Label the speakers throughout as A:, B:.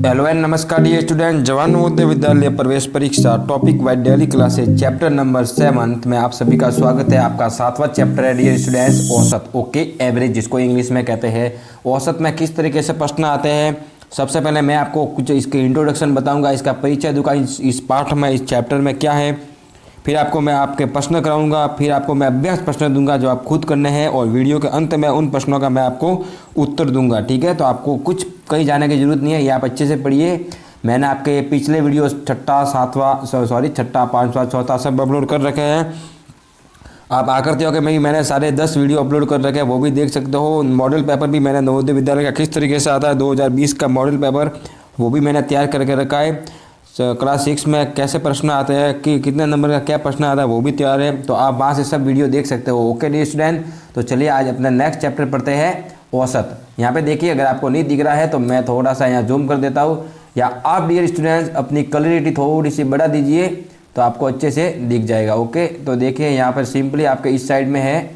A: Hello and नमस्कार dear student. जवान नवोदय विद्यालय प्रवेश परीक्षा topic wise daily classes chapter number 7 में आप सभी का स्वागत है। आपका 7वां चैप्टर है डियर स्टूडेंट्स, औसत। ओके, एवरेज जिसको इंग्लिश में कहते हैं। औसत में किस तरीके से प्रश्न आते हैं, सबसे पहले मैं आपको कुछ इसके इंट्रोडक्शन बताऊंगा, इसका परिचय दूंगा इस पाठ में, इस चैप्टर में क्या है। फिर आपको मैं आपके प्रश्न कराऊंगा, फिर आपको मैं अभ्यास प्रश्न दूंगा जो आप खुद करने हैं, और वीडियो के अंत में उन प्रश्नों का मैं आपको उत्तर दूंगा। ठीक है, तो आपको कुछ कहीं जाने की जरूरत नहीं है, ये आप अच्छे से पढ़िए। मैंने आपके पिछले वीडियो छठा, पाँचवा, चौथा सब अपलोड कर रखे हैं। आप आकर हो कि मैंने सारे 10 वीडियो अपलोड कर रखे हैं, वो भी देख सकते हो। मॉडल पेपर भी मैंने नवोदय विद्यालय का किस तरीके से आता है 2020 का मॉडल पेपर, वो भी मैंने तैयार करके रखा है। क्लास 6 में कैसे प्रश्न आते हैं, कि कितने नंबर का क्या प्रश्न आता है, वो भी तैयार है, तो आप वहाँ से सब वीडियो देख सकते हो। ओके डियर स्टूडेंट, तो चलिए आज अपना नेक्स्ट चैप्टर पढ़ते हैं, औसत। यहाँ पे देखिए, अगर आपको नहीं दिख रहा है तो मैं थोड़ा सा यहाँ जूम कर देता हूँ, या आप डियर स्टूडेंट्स अपनी क्लैरिटी थोड़ी सी बढ़ा दीजिए तो आपको अच्छे से दिख जाएगा। ओके, तो देखिए यहाँ पर सिंपली आपके इस साइड में है,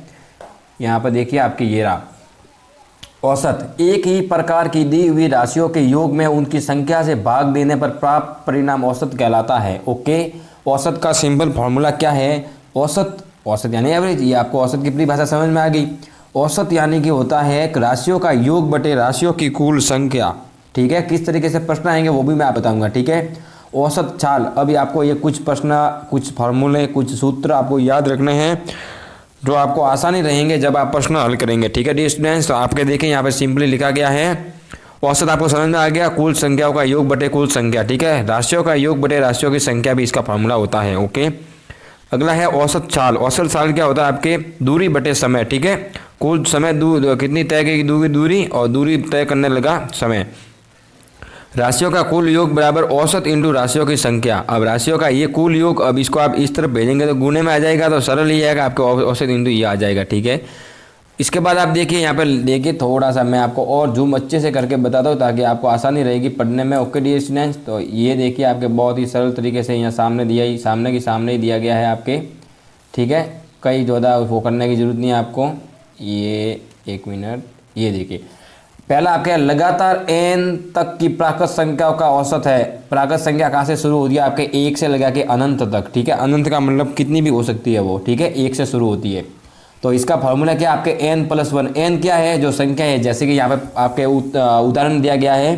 A: यहाँ पर देखिए आपकी ये रहा औसत। एक ही प्रकार की दी हुई राशियों के योग में उनकी संख्या से भाग देने पर प्राप्त परिणाम औसत कहलाता है। ओके, औसत का सिंपल फॉर्मूला क्या है? औसत यानी एवरेज। ये आपको औसत की परिभाषा समझ में आ गई। औसत यानी कि होता है एक राशियों का योग बटे राशियों की कुल संख्या। ठीक है, किस तरीके से प्रश्न आएंगे वो भी मैं आप बताऊंगा। ठीक है, औसत चाल। अभी आपको ये कुछ प्रश्न, कुछ फॉर्मूले, कुछ सूत्र आपको याद रखने हैं जो आपको आसानी रहेंगे जब आप प्रश्न हल करेंगे। ठीक है डियर स्टूडेंट्स, तो आपके देखें यहाँ पे सिंपली लिखा गया है औसत। आपको समझ में आ गया, कुल संख्याओं का योग बटे कुल संख्या। ठीक है, राशियों का योग बटे राशियों की संख्या भी इसका फार्मूला होता है। ओके, अगला है औसत चाल। औसत चाल क्या होता है? आपके दूरी बटे समय। ठीक है, कुल समय कितनी तय की दूरी, और दूरी तय करने लगा समय। राशियों का कुल योग बराबर औसत इंटू राशियों की संख्या। अब राशियों का ये कुल योग, अब इसको आप इस तरफ भेजेंगे तो गुणे में आ जाएगा, तो सरल ही आएगा आपके औसत इंटू ये आ जाएगा। ठीक है, इसके बाद आप देखिए यहाँ पर देखिए, थोड़ा सा मैं आपको और जूम अच्छे से करके बताता हूँ ताकि आपको आसानी रहेगी पढ़ने में। ओके डियर स्टूडेंट्स, तो ये देखिए आपके बहुत ही सरल तरीके से यहाँ सामने दिया ही, सामने ही दिया गया है आपके। ठीक है, कई ज़्यादा वो करने की जरूरत नहीं है आपको। ये एक मिनट, ये देखिए पहला आपके लगातार n तक की प्राकृत संख्याओं का औसत है। प्राकृत संख्या कहाँ से शुरू होती है? आपके 1 से लगा के अनंत तक। ठीक है, अनंत का मतलब कितनी भी हो सकती है वो। ठीक है, 1 से शुरू होती है। तो इसका फॉर्मूला क्या? आपके n+1। n क्या है? जो संख्या है, जैसे कि यहाँ पे आपके उदाहरण दिया गया है,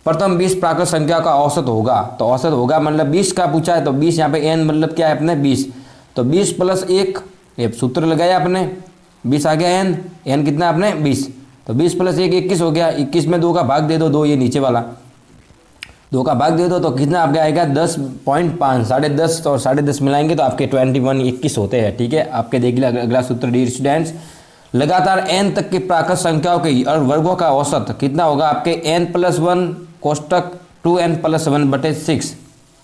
A: प्रथम 20 प्राकृत संख्या का औसत होगा। तो औसत होगा मतलब 20 का पूछा है, तो 20 यहाँ पे n मतलब क्या है अपने 20, तो 20 + 1, ये सूत्र लगाया आपने, 20 आ गया n कितना आपने 20, तो 20 + 1 21 हो गया। 21 में 2 का भाग दे दो, 2 ये नीचे वाला 2 का भाग दे दो, तो कितना आपका आएगा 10.5। 10.5 और 10.5 मिलाएंगे तो आपके 21 होते हैं। ठीक है, आपके देखिए अगला सूत्र डियर स्टूडेंट्स, लगातार n तक की प्राकृत संख्याओं के और वर्गों का औसत कितना होगा? आपके n+1 कोष्टक 2n+1/6,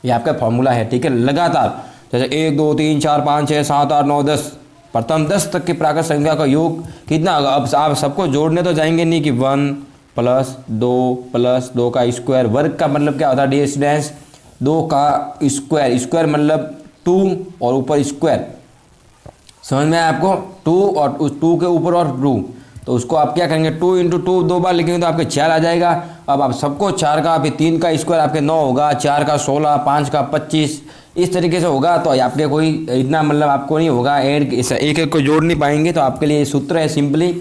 A: ये आपका फॉर्मूला है। ठीक है, लगातार जैसे 1 2 3 4 5 6 7 8 9 10, प्रथम 10 तक की प्राकृत संख्या का योग कितना होगा? अब आप सबको जोड़ने तो जाएंगे नहीं कि 1 + 2 का स्क्वायर। वर्ग का मतलब क्या होता है डियर स्टूडेंट्स? 2 का स्क्वायर। स्क्वायर मतलब 2 और ऊपर स्क्वायर। समझ में आया आपको? 2 और उस 2 के ऊपर और 2, तो उसको आप क्या करेंगे 2 × 2 2 बार लिखेंगे तो आपके 4 आ जाएगा। अब आप सबको 4 का, फिर 3 का स्क्वायर आपके 9 होगा, 4 का 16, 5 का 25, इस तरीके से होगा। तो आपके कोई इतना मतलब आपको नहीं होगा, एक को जोड़ नहीं पाएंगे। तो आपके लिए सूत्र है सिंपली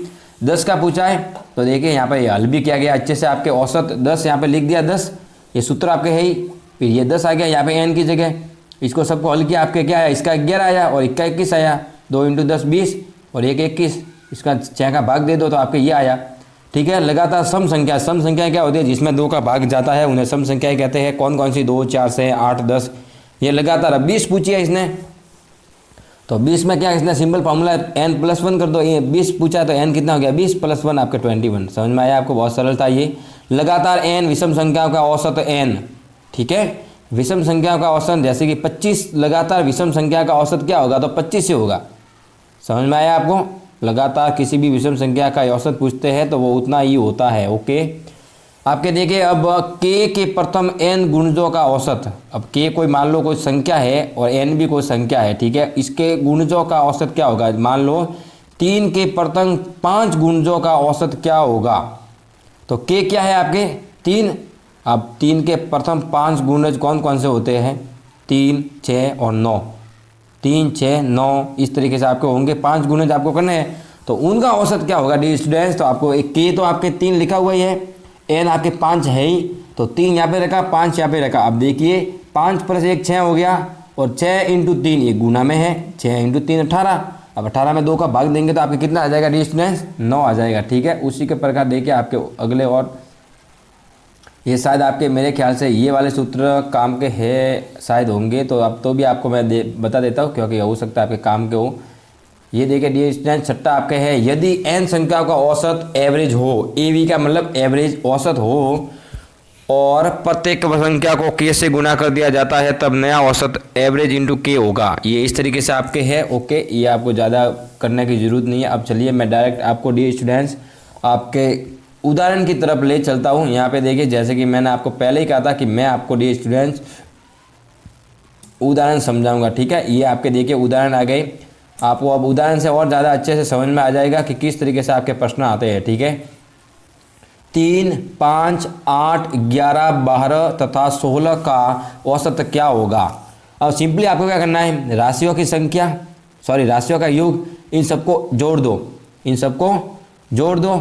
A: 10 का पूछा है, तो देखिए यहाँ पर हल भी किया गया अच्छे से। आपके औसत 10 यहाँ पे लिख दिया, 10 ये सूत्र आपके है ही। फिर ये 10 आ गया यहाँ पे n की जगह, इसको सबको हल किया, आपके क्या आया? इसका 11 आया और इसका 21 आया। 2 × 10 20 और 1 21, इसका 6 का भाग दे दो तो आपके ये आया। ठीक है, लगातार सम संख्या। सम संख्या क्या होती है? जिसमें 2 का भाग जाता है उन्हें सम संख्याएं कहते हैं। कौन कौन सी? 2 4 6 8 10, ये लगातार। अब 20 पूछी है इसने, तो 20 में क्या इसने सिंपल फॉर्मूला n+1 कर दो। ये 20 पूछा है तो n कितना हो गया? 20 + 1 आपके 21। समझ में आया आपको? बहुत सरल था ये। लगातार n विषम संख्याओं का औसत n। ठीक है, विषम संख्याओं का औसत जैसे कि 25 लगातार विषम संख्या का औसत क्या होगा? तो 25 से होगा। समझ में आया आपको? लगातार किसी भी विषम संख्या का औसत पूछते हैं तो वो उतना ही होता है। ओके, आपके देखिए अब k के प्रथम n गुणजों का औसत। अब k कोई मान लो कोई संख्या है और n भी कोई संख्या है। ठीक है, इसके गुणजों का औसत क्या होगा? मान लो 3 के प्रथम 5 गुणजों का औसत क्या होगा? तो k क्या है आपके 3, अब 3 के प्रथम 5 गुणज कौन कौन से होते हैं? 3, 6 और 9। 3, 6, 9 इस तरीके से आपके होंगे 5 गुणज आपको करने हैं। तो उनका औसत क्या होगा डियर स्टूडेंट्स? तो आपको एक के तो आपके 3 लिखा हुआ ही है, एन आपके 5 है ही, तो 3 यहाँ पे रखा, 5 यहाँ पे रखा। अब देखिए 5 + 1 6 हो गया, और 6 × 3 ये गुना में है, 6 × 3 18। अब 18 में 2 का भाग देंगे तो आपके कितना आ जाएगा डियर स्टूडेंट्स? 9 आ जाएगा। ठीक है, उसी के प्रकार देखिए आपके अगले, और ये शायद आपके मेरे ख्याल से ये वाले सूत्र काम के है शायद होंगे, तो अब तो भी आपको मैं बता देता हूँ क्योंकि हो सकता है आपके काम के हो। ये देखिए डियर स्टूडेंट, छठा आपके है, यदि n संख्याओं का औसत एवरेज हो, एवी का मतलब एवरेज औसत हो, और प्रत्येक संख्या को k से गुना कर दिया जाता है, तब नया औसत एवरेज इंटू k होगा। ये इस तरीके से आपके है। ओके, ये आपको ज़्यादा करने की ज़रूरत नहीं है। अब चलिए मैं डायरेक्ट आपको डियर स्टूडेंट्स आपके उदाहरण की तरफ ले चलता हूँ। यहाँ पे देखिए, जैसे कि मैंने आपको पहले ही कहा था कि मैं आपको डियर स्टूडेंट्स उदाहरण समझाऊंगा। ठीक है, ये आपके देखिए उदाहरण आ गए। आपको अब उदाहरण से और ज़्यादा अच्छे से समझ में आ जाएगा कि किस तरीके से आपके प्रश्न आते हैं। ठीक है, 3, 5, 8, 11, 12 तथा 16 का औसत क्या होगा? अब सिंपली आपको क्या करना है, राशियों की संख्या, राशियों का योग, इन सबको जोड़ दो, इन सबको जोड़ दो,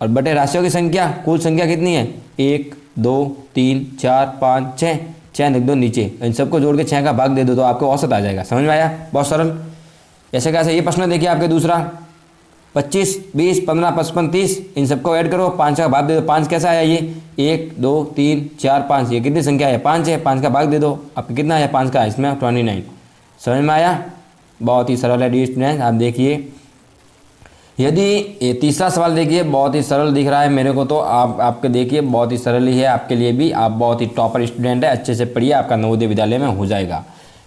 A: और बटे राशियों की संख्या, कुल संख्या कितनी है? 1, 2, 3, 4, 5, 6, 6 लिख दो नीचे, इन सबको जोड़ के 6 का भाग दे दो तो आपको औसत आ जाएगा। समझ में आया? बहुत सरल। ऐसे कैसे? ये प्रश्न देखिए आपके दूसरा, 25, 20, 15, 55, 30, इन सबको ऐड करो, 5 का भाग दे दो। 5 कैसा आया? ये 1, 2, 3, 4, 5, ये कितनी संख्या है? 5 है। 5 का भाग दे दो, आपको कितना आया? 5 का, इसमें 29। समझ में आया? बहुत ही सरल है डियर स्टूडेंट। आप देखिए, यदि ये तीसरा सवाल देखिए, बहुत ही सरल दिख रहा है मेरे को, तो आपके देखिए बहुत ही सरल ही है आपके लिए भी। आप बहुत ही टॉपर स्टूडेंट है, अच्छे से पढ़िए, आपका नवोदय विद्यालय में हो जाएगा।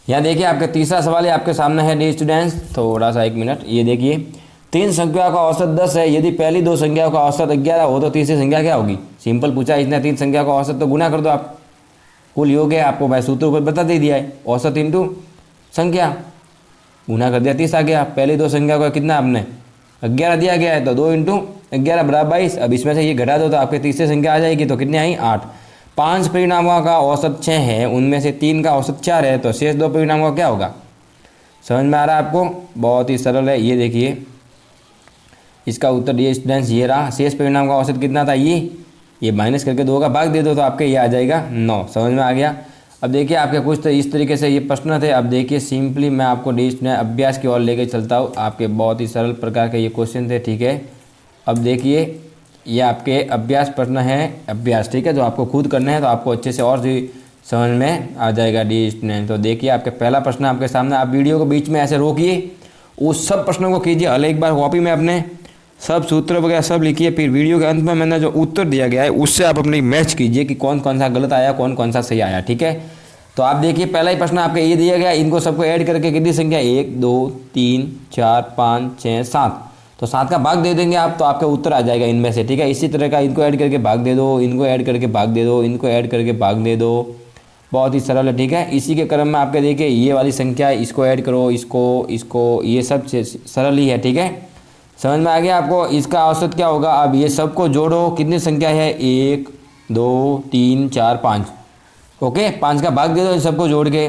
A: यहाँ देखिए आपके तीसरा सवाल है आपके सामने है डियर स्टूडेंट्स, थोड़ा सा 1 मिनट। ये देखिए, 3 संख्याओं का औसत 10 है, यदि पहली 2 संख्याओं का औसत 11 हो तो तीसरी संख्या क्या होगी? सिंपल पूछा इसने, 3 संख्या का औसत तो गुना कर दो आप, कुल योग है। आपको मैं सूत्र ऊपर बता दे दिया है, औसत इंटू संख्या, गुना कर दिया, 30 आ गया। पहली 2 संख्या का कितना आपने 11 दिया गया है, तो 2 × 11 = 22। अब इसमें से ये घटा दो तो आपकी तीसरी संख्या आ जाएगी, तो कितनी आई? 8। 5 परिणामों का औसत 6 है, उनमें से 3 का औसत 4 है, तो शेष 2 परिणामों का क्या होगा? समझ में आ रहा है आपको? बहुत ही सरल है। ये देखिए इसका उत्तर ये स्टूडेंट्स ये रहा, शेष परिणाम का औसत कितना था? ये माइनस करके 2 का भाग दे दो तो आपके ये आ जाएगा 9। समझ में आ गया? अब देखिए आपके कुछ तो इस तरीके से ये प्रश्न थे। अब देखिए सिंपली मैं आपको डिस्ट्रिक्ट अभ्यास की ओर लेके चलता हूँ। आपके बहुत ही सरल प्रकार के ये क्वेश्चन थे। ठीक है, अब देखिए ये आपके अभ्यास प्रश्न है, अभ्यास। ठीक है, जो आपको खुद करना है, तो आपको अच्छे से और भी समझ में आ जाएगा डिस्ट्रिक्ट। तो देखिए आपके पहला प्रश्न आपके सामने, आप वीडियो को बीच में ऐसे रोकिए, उस सब प्रश्नों को कीजिए हल एक बार कॉपी में, अपने सब सूत्र वगैरह सब लिखिए, फिर वीडियो के अंत में मैंने जो उत्तर दिया गया है उससे आप अपनी मैच कीजिए कि कौन कौन सा गलत आया, कौन कौन सा सही आया। ठीक है, तो आप देखिए पहला ही प्रश्न आपका ये दिया गया, इनको सबको ऐड करके कितनी संख्या? 1, 2, 3, 4, 5, 6, 7, तो 7 का भाग दे देंगे आप, तो आपका उत्तर आ जाएगा इनमें से। ठीक है, इसी तरह का इनको ऐड करके भाग दे दो, इनको ऐड करके भाग दे दो, इनको ऐड करके भाग दे दो। बहुत ही सरल है। ठीक है, इसी के क्रम में आपके देखिए ये वाली संख्या, इसको ऐड करो, इसको, ये सब सरल ही है। ठीक है, समझ में आ गया आपको? इसका औसत क्या होगा? अब ये सबको जोड़ो, कितनी संख्या है? 1, 2, 3, 4, 5। ओके, 5 का भाग दे दो इन सबको जोड़ के।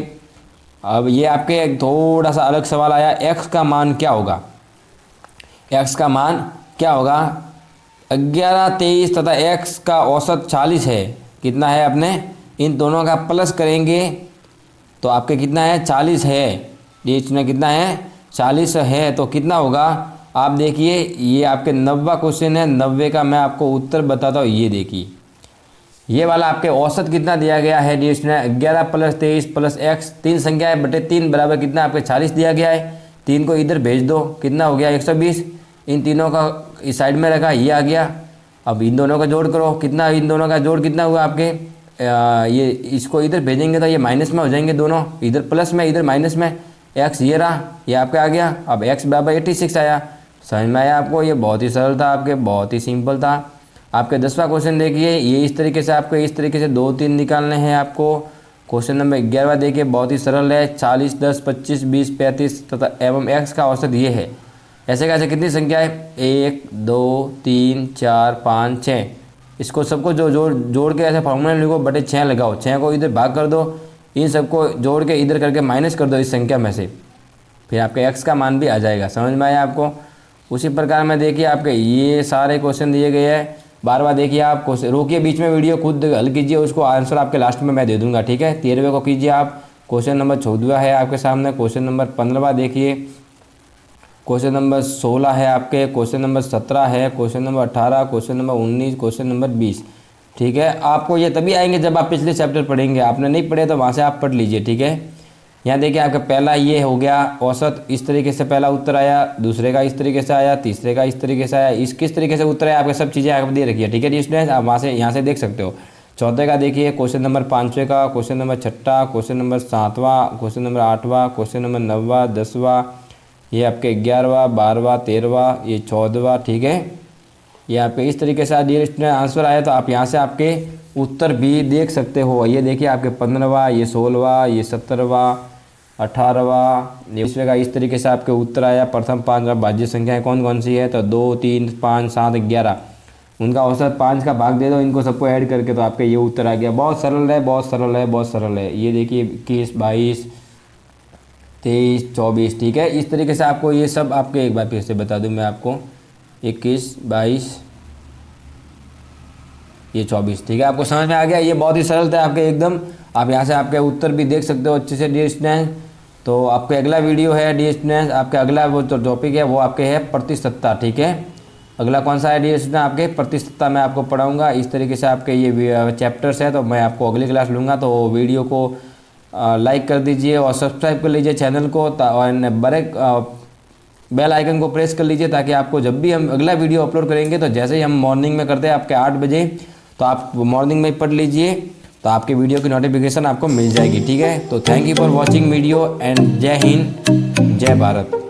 A: अब ये आपके थोड़ा सा अलग सवाल आया, x का मान क्या होगा? x का मान क्या होगा? 11, 23 तथा x का औसत 40 है। कितना है? अपने इन दोनों का प्लस करेंगे तो आपके कितना है? 40 है। ये इसमें कितना है? 40 है। तो कितना होगा? आप देखिए ये आपके 90 क्वेश्चन है, 90 का मैं आपको उत्तर बताता हूँ। ये देखिए ये वाला आपके औसत कितना दिया गया है? 11 + 23 + x, 3 संख्या है बटे 3 बराबर कितना? आपके 40 दिया गया है। 3 को इधर भेज दो, कितना हो गया? 120। इन तीनों का इस साइड में रखा, ये आ गया। अब इन दोनों का जोड़ करो, कितना? इन दोनों का जोड़ कितना हुआ आपके? ये इसको इधर भेजेंगे तो ये माइनस में हो जाएंगे दोनों, इधर प्लस में इधर माइनस में। x ये रहा, ये आपका आ गया। अब x = 86 आया। समझ में आया आपको? ये बहुत ही सरल था आपके, बहुत ही सिंपल था। आपके 10वां क्वेश्चन देखिए, ये इस तरीके से आपको इस तरीके से 2, 3 निकालने हैं आपको। क्वेश्चन नंबर 11वां देखिए, बहुत ही सरल है। 40, 10, 25, 20, 35 तथा एवं x का औसत ये है। ऐसे कैसे कितनी संख्या है? 1, 2, 3, 4, 5, 6। इसको सबको जो जोड़ के ऐसे फॉर्मूला लिखो, बटे 6 लगाओ, 6 को इधर भाग कर दो, इन सबको जोड़ के इधर करके माइनस कर दो इस संख्या में से, फिर आपके x का मान भी आ जाएगा। समझ में आया आपको। उसी प्रकार में देखिए आपके ये सारे क्वेश्चन दिए गए हैं, बार बार देखिए आप क्वेश्चन, रोकिए बीच में वीडियो, खुद हल कीजिए, उसको आंसर आपके लास्ट में मैं दे दूंगा, ठीक है। 13वें को कीजिए आप। क्वेश्चन नंबर 14 है आपके सामने, क्वेश्चन नंबर 15 देखिए, क्वेश्चन नंबर 16 है आपके, क्वेश्चन नंबर 17 है, question number 18, question number 19, question number 20, ठीक है। आपको ये तभी आएंगे जब आप पिछले चैप्टर पढ़ेंगे, आपने नहीं पढ़े तो वहाँ से आप पढ़ लीजिए, ठीक है। यहाँ देखिए आपका पहला ये हो गया औसत, इस तरीके से पहला उत्तर आया, दूसरे का इस तरीके से आया, तीसरे का इस तरीके से आया, इस किस तरीके से उत्तर आया, आपके सब चीज़ें आप दे रखी है, ठीक है स्टूडेंट्स, आप वहाँ से यहाँ से देख सकते हो। चौथे का देखिए, क्वेश्चन नंबर 5वें का, क्वेश्चन नंबर 6, क्वेश्चन नंबर 7वां, क्वेश्चन नंबर 8वां, क्वेश्चन नंबर 9वां, 10वां, ये आपके 11वां, 12वां, 13वां, ये 14वां, ठीक है। ये आपके इस तरीके से डियर स्टूडेंट आंसर आया, तो आप यहाँ से आपके उत्तर भी देख सकते हो। ये देखिए आपके 15वां, ये 16वां, ये 17वां, 18वां, ये 20वें का इस तरीके से आपके उत्तर आया। प्रथम 5 भाज्य संख्याएं कौन कौन सी है, तो 2, 3, 5, 7, 11, उनका औसत 5 का भाग दे दो, इनको सबको ऐड करके, तो आपके ये उत्तर आ गया। बहुत सरल है, बहुत सरल है, बहुत सरल है। ये देखिए 21, 22, 23, 24, ठीक है। इस तरीके से आपको ये सब आपके, एक बार फिर से बता दूं मैं आपको, 21, 22, ये 24, ठीक है। आपको समझ में आ गया। ये बहुत ही सरल था आपके एकदम। आप यहाँ से आपके उत्तर भी देख सकते हो अच्छे से डियर स्टूडेंट्स। तो आपका अगला वीडियो है डियर स्टूडेंट्स, आपका अगला वो जो टॉपिक है वो आपके है प्रतिशतता, ठीक है। अगला कौन सा है डियर स्टूडेंट, आपके प्रतिशतता मैं आपको पढ़ाऊँगा। इस तरीके से आपके ये चैप्टर्स है, तो मैं आपको अगली क्लास लूँगा। तो वीडियो को लाइक कर दीजिए और सब्सक्राइब कर लीजिए चैनल को, और बेल आइकन को प्रेस कर लीजिए, ताकि आपको जब भी हम अगला वीडियो अपलोड करेंगे, तो जैसे ही हम मॉर्निंग में करते हैं आपके 8 बजे, तो आप मॉर्निंग में ही पढ़ लीजिए, तो आपके वीडियो की नोटिफिकेशन आपको मिल जाएगी, ठीक है। तो thank you for watching video and जय हिंद, जय भारत।